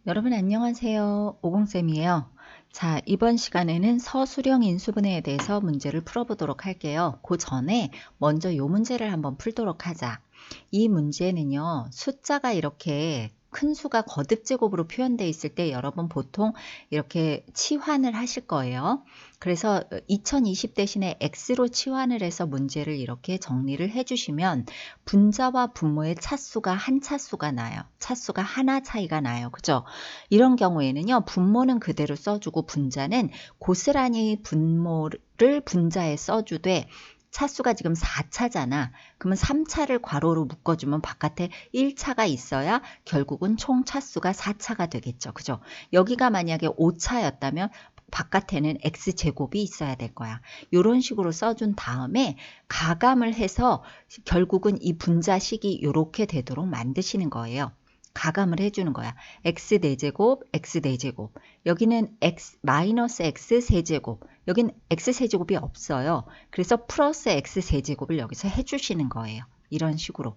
여러분 안녕하세요. 오공쌤이에요. 자, 이번 시간에는 서술형 인수분해에 대해서 문제를 풀어보도록 할게요. 그 전에 먼저 이 문제를 한번 풀도록 하자. 이 문제는요, 숫자가 이렇게 큰 수가 거듭제곱으로 표현되어 있을 때 여러분 보통 이렇게 치환을 하실 거예요. 그래서 2020 대신에 x로 치환을 해서 문제를 이렇게 정리를 해주시면 분자와 분모의 차수가 한 차수가 나요. 차수가 하나 차이가 나요. 그죠? 이런 경우에는요, 분모는 그대로 써주고 분자는 고스란히 분모를 분자에 써주되 차수가 지금 4차잖아. 그러면 3차를 괄호로 묶어주면 바깥에 1차가 있어야 결국은 총 차수가 4차가 되겠죠. 그죠? 여기가 만약에 5차였다면 바깥에는 x제곱이 있어야 될 거야. 이런 식으로 써준 다음에 가감을 해서 결국은 이 분자식이 이렇게 되도록 만드시는 거예요. 가감을 해주는 거야. x 4제곱, x 4제곱. 여기는 x 마이너스 x 세제곱. 여긴 x 세제곱이 없어요. 그래서 플러스 x 세제곱을 여기서 해주시는 거예요. 이런 식으로.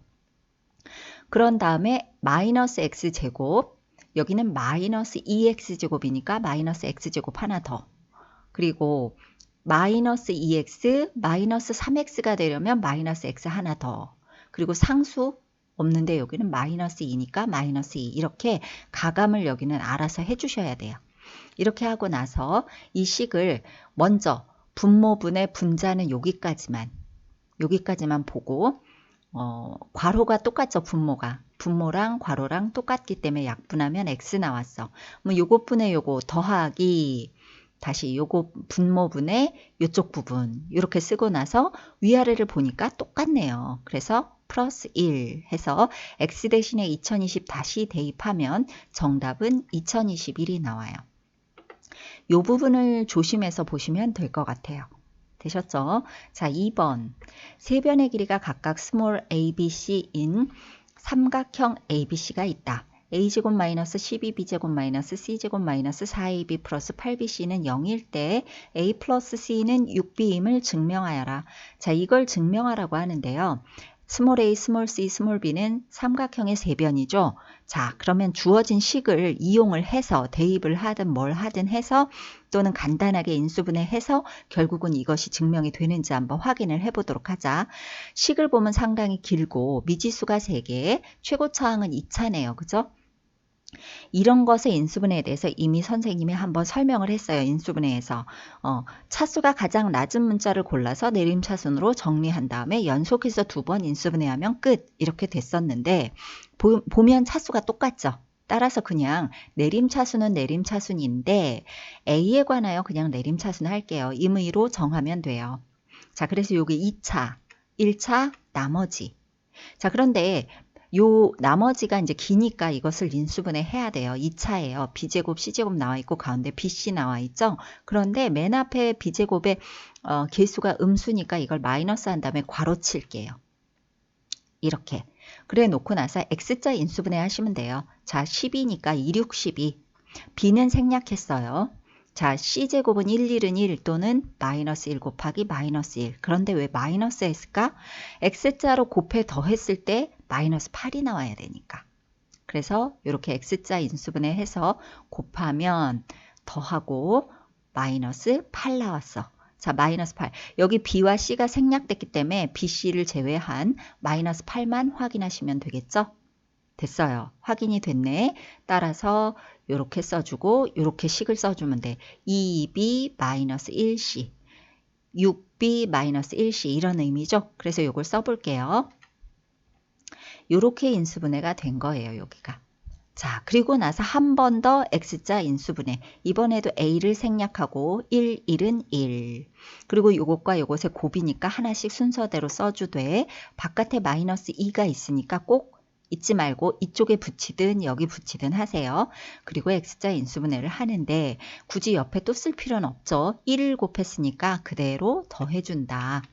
그런 다음에 마이너스 x 제곱. 여기는 마이너스 2x 제곱이니까 마이너스 x 제곱 하나 더. 그리고 마이너스 2x, 마이너스 3x가 되려면 마이너스 x 하나 더. 그리고 상수 없는데 여기는 마이너스 2니까 마이너스 2. 이렇게 가감을 여기는 알아서 해주셔야 돼요. 이렇게 하고 나서 이 식을 먼저 분모분의 분자는 여기까지만 보고 괄호가 똑같죠. 분모랑 괄호랑 똑같기 때문에 약분하면 x 나왔어. 그럼 요것분의 요거 더하기 다시 요거 분모분의 요쪽 부분 이렇게 쓰고 나서 위아래를 보니까 똑같네요. 그래서 플러스 1 해서 x 대신에 2020 다시 대입하면 정답은 2021이 나와요. 이 부분을 조심해서 보시면 될 것 같아요. 되셨죠? 자, 2번. 세 변의 길이가 각각 스몰 abc인 삼각형 abc가 있다. a제곱 마이너스 12b제곱 마이너스 c제곱 마이너스 4ab 플러스 8bc는 0일 때 a 플러스 c는 6b임을 증명하여라. 자, 이걸 증명하라고 하는데요. 스몰 a, 스몰 c, 스몰 b는 삼각형의 세 변이죠. 자, 그러면 주어진 식을 이용을 해서 대입을 하든 뭘 하든 해서 또는 간단하게 인수분해해서 결국은 이것이 증명이 되는지 한번 확인을 해보도록 하자. 식을 보면 상당히 길고 미지수가 3개, 최고차항은 2차네요. 그죠? 이런 것의 인수분해에 대해서 이미 선생님이 한번 설명을 했어요. 인수분해에서 차수가 가장 낮은 문자를 골라서 내림차순으로 정리한 다음에 연속해서 2번 인수분해하면 끝 이렇게 됐었는데 보면 차수가 똑같죠. 따라서 그냥 내림차순은 내림차순인데 A에 관하여 그냥 내림차순 할게요. 임의로 정하면 돼요. 자, 그래서 여기 2차, 1차, 나머지. 자, 그런데 요 나머지가 이제 기니까 이것을 인수분해 해야 돼요. 2차예요. b제곱, c제곱 나와 있고 가운데 bc 나와 있죠. 그런데 맨 앞에 b제곱의 개수가 음수니까 이걸 마이너스 한 다음에 괄호 칠게요. 이렇게. 그래 놓고 나서 x자 인수분해 하시면 돼요. 자, 10이니까 2, 6, 12. b는 생략했어요. 자, c제곱은 1, 1은 1 또는 마이너스 1 곱하기 마이너스 1. 그런데 왜 마이너스 했을까? x자로 곱해 더했을 때 마이너스 8이 나와야 되니까. 그래서 이렇게 x자 인수분해 해서 곱하면 더하고 마이너스 8 나왔어. 자, 마이너스 8. 여기 b와 c가 생략됐기 때문에 b, c를 제외한 마이너스 8만 확인하시면 되겠죠? 됐어요. 확인이 됐네. 따라서 이렇게 써주고 이렇게 식을 써주면 돼. 2b-1c 6b-1c 이런 의미죠. 그래서 이걸 써볼게요. 이렇게 인수분해가 된 거예요. 여기가. 자, 그리고 나서 한 번 더 x자 인수분해. 이번에도 a를 생략하고 1, 1은 1. 그리고 요것과 요것의 곱이니까 하나씩 순서대로 써주되 바깥에 마이너스 2가 있으니까 꼭 잊지 말고 이쪽에 붙이든 여기 붙이든 하세요. 그리고 x자 인수분해를 하는데 굳이 옆에 또 쓸 필요는 없죠. 1을 곱했으니까 그대로 더해준다.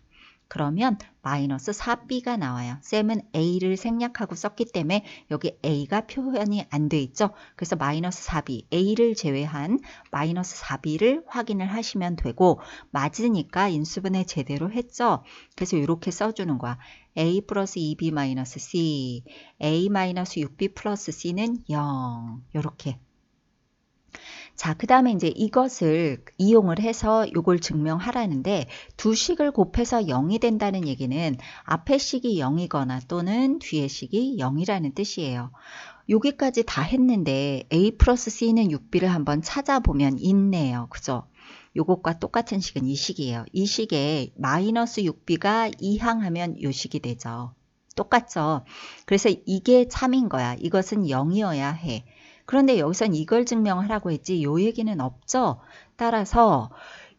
그러면 마이너스 4b가 나와요. 쌤은 a를 생략하고 썼기 때문에 여기 a가 표현이 안 돼 있죠. 그래서 마이너스 4b, a를 제외한 마이너스 4b를 확인을 하시면 되고 맞으니까 인수분해 제대로 했죠. 그래서 이렇게 써주는 거야. a 플러스 2b 마이너스 c, a 마이너스 6b 플러스 c는 0 이렇게. 자, 그 다음에 이제 이것을 이용을 해서 이걸 증명하라는데 두 식을 곱해서 0이 된다는 얘기는 앞에 식이 0이거나 또는 뒤에 식이 0이라는 뜻이에요. 여기까지 다 했는데 A 플러스 C는 6B를 한번 찾아보면 있네요. 그죠? 요것과 똑같은 식은 이 식이에요. 이 식에 마이너스 6B가 이항하면 요 식이 되죠. 똑같죠? 그래서 이게 참인 거야. 이것은 0이어야 해. 그런데 여기선 이걸 증명하라고 했지 요 얘기는 없죠. 따라서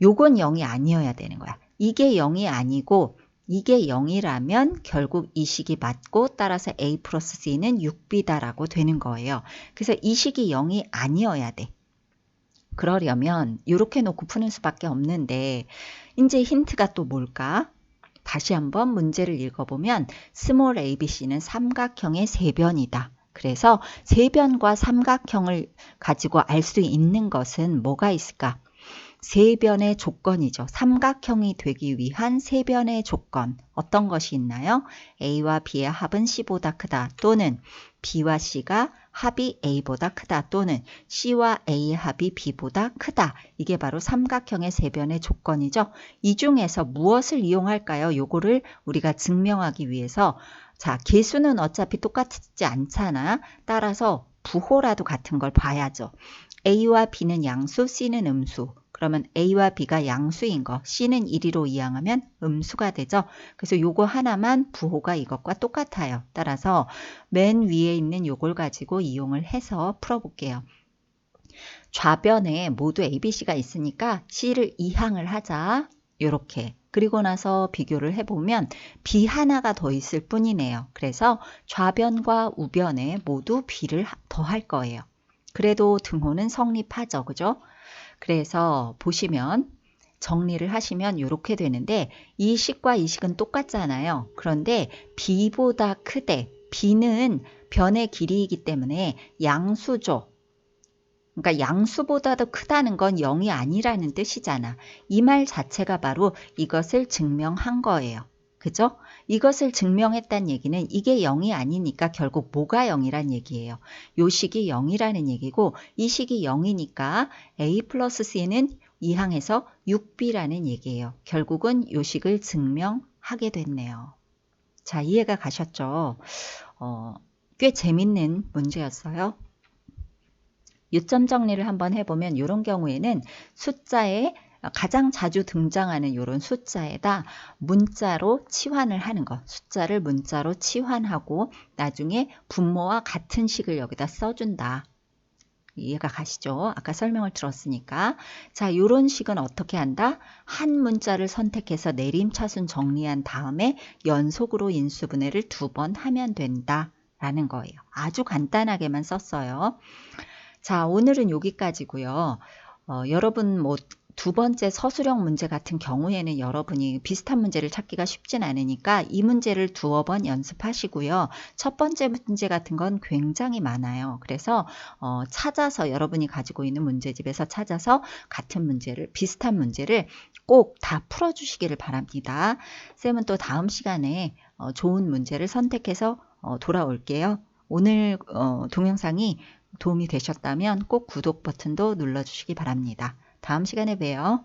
요건 0이 아니어야 되는 거야. 이게 0이 아니고 이게 0이라면 결국 이 식이 맞고 따라서 A 플러스 C는 6B다라고 되는 거예요. 그래서 이 식이 0이 아니어야 돼. 그러려면 이렇게 놓고 푸는 수밖에 없는데 이제 힌트가 또 뭘까? 다시 한번 문제를 읽어보면 스몰 ABC는 삼각형의 세변이다. 그래서 세변과 삼각형을 가지고 알 수 있는 것은 뭐가 있을까? 세변의 조건이죠. 삼각형이 되기 위한 세변의 조건. 어떤 것이 있나요? A와 B의 합은 C보다 크다. 또는 B와 C가 합이 A보다 크다. 또는 C와 A의 합이 B보다 크다. 이게 바로 삼각형의 세변의 조건이죠. 이 중에서 무엇을 이용할까요? 요거를 우리가 증명하기 위해서 자, 개수는 어차피 똑같지 않잖아. 따라서 부호라도 같은 걸 봐야죠. A와 B는 양수, C는 음수. 그러면 A와 B가 양수인 거, C는 1위로 이항하면 음수가 되죠. 그래서 요거 하나만 부호가 이것과 똑같아요. 따라서 맨 위에 있는 요걸 가지고 이용을 해서 풀어볼게요. 좌변에 모두 ABC가 있으니까 C를 이항을 하자. 요렇게. 그리고 나서 비교를 해보면 B 하나가 더 있을 뿐이네요. 그래서 좌변과 우변에 모두 B를 더할 거예요. 그래도 등호는 성립하죠. 그죠? 그래서 보시면 정리를 하시면 이렇게 되는데 이 식과 이 식은 똑같잖아요. 그런데 B보다 크대. B는 변의 길이이기 때문에 양수죠. 그러니까 양수보다도 크다는 건 0이 아니라는 뜻이잖아. 이 말 자체가 바로 이것을 증명한 거예요. 그죠? 이것을 증명했다는 얘기는 이게 0이 아니니까 결국 뭐가 0이란 얘기예요. 요 식이 0이라는 얘기고 이 식이 0이니까 A 플러스 C는 이항해서 6B라는 얘기예요. 결국은 요 식을 증명하게 됐네요. 자, 이해가 가셨죠? 꽤 재밌는 문제였어요. 요점 정리를 한번 해보면 이런 경우에는 숫자에 가장 자주 등장하는 이런 숫자에다 문자로 치환을 하는 것. 숫자를 문자로 치환하고 나중에 분모와 같은 식을 여기다 써준다. 이해가 가시죠? 아까 설명을 들었으니까. 자, 이런 식은 어떻게 한다? 한 문자를 선택해서 내림차순 정리한 다음에 연속으로 인수분해를 2번 하면 된다. 라는 거예요. 아주 간단하게만 썼어요. 자, 오늘은 여기까지고요. 여러분 두 번째 서술형 문제 같은 경우에는 여러분이 비슷한 문제를 찾기가 쉽진 않으니까 이 문제를 두어 번 연습하시고요. 첫 번째 문제 같은 건 굉장히 많아요. 그래서 찾아서 여러분이 가지고 있는 문제집에서 찾아서 같은 문제를 비슷한 문제를 꼭 다 풀어주시기를 바랍니다. 쌤은 또 다음 시간에 좋은 문제를 선택해서 돌아올게요. 오늘 동영상이 도움이 되셨다면 꼭 구독 버튼도 눌러주시기 바랍니다. 다음 시간에 봬요.